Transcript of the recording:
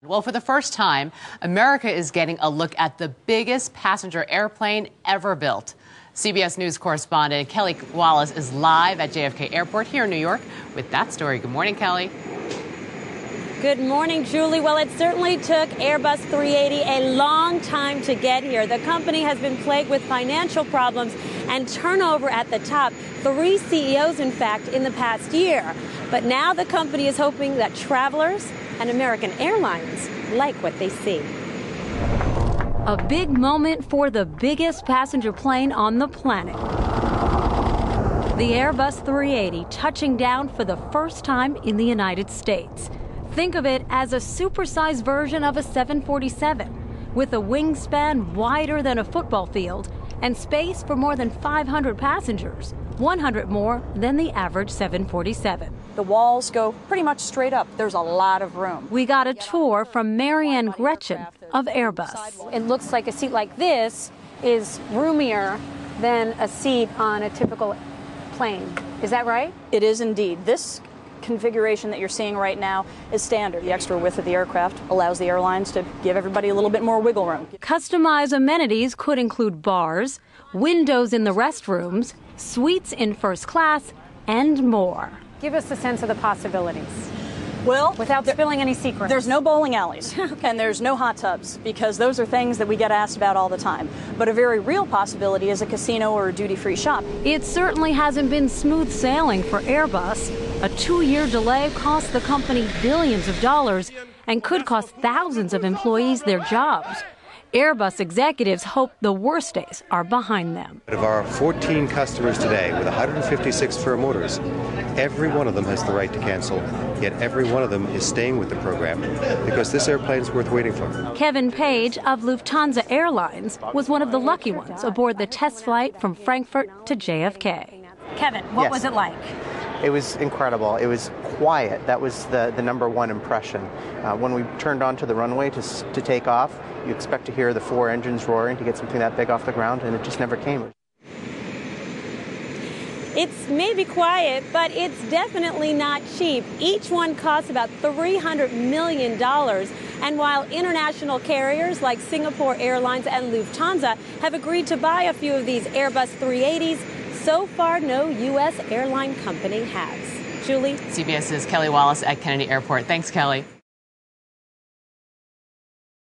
Well, for the first time, America is getting a look at the biggest passenger airplane ever built. CBS News correspondent Kelly Wallace is live at JFK Airport here in New York with that story. Good morning, Kelly. Good morning, Julie. Well, it certainly took Airbus 380 a long time to get here. The company has been plagued with financial problems and turnover at the top. 3 CEOs, in fact, in the past year. But now the company is hoping that travelers and American Airlines like what they see. A big moment for the biggest passenger plane on the planet. The Airbus 380 touching down for the first time in the United States. Think of it as a supersized version of a 747 with a wingspan wider than a football field and space for more than 500 passengers, 100 more than the average 747. The walls go pretty much straight up. There's a lot of room. We got a tour from Marianne Gretchen of Airbus. It looks like a seat like this is roomier than a seat on a typical plane. Is that right? It is indeed. This configuration that you're seeing right now is standard. The extra width of the aircraft allows the airlines to give everybody a little bit more wiggle room. Customized amenities could include bars, windows in the restrooms, suites in first class, and more. Give us a sense of the possibilities. Well, without spilling any secrets. There's no bowling alleys and there's no hot tubs because those are things that we get asked about all the time. But a very real possibility is a casino or a duty-free shop. It certainly hasn't been smooth sailing for Airbus. A 2-year delay cost the company billions of dollars and could cost thousands of employees their jobs. Airbus executives hope the worst days are behind them. Of our 14 customers today with 156 firm orders, every one of them has the right to cancel, yet every one of them is staying with the program because this airplane is worth waiting for. Kevin Page of Lufthansa Airlines was one of the lucky ones aboard the test flight from Frankfurt to JFK. Kevin, what was it like? It was incredible. It was quiet. That was the number one impression. When we turned onto the runway to take off, you expect to hear the 4 engines roaring to get something that big off the ground, and it just never came. It's maybe quiet, but it's definitely not cheap. Each one costs about $300 million. And while international carriers like Singapore Airlines and Lufthansa have agreed to buy a few of these Airbus 380s, so far no U.S. airline company has. Julie? CBS's Kelly Wallace at Kennedy Airport. Thanks, Kelly.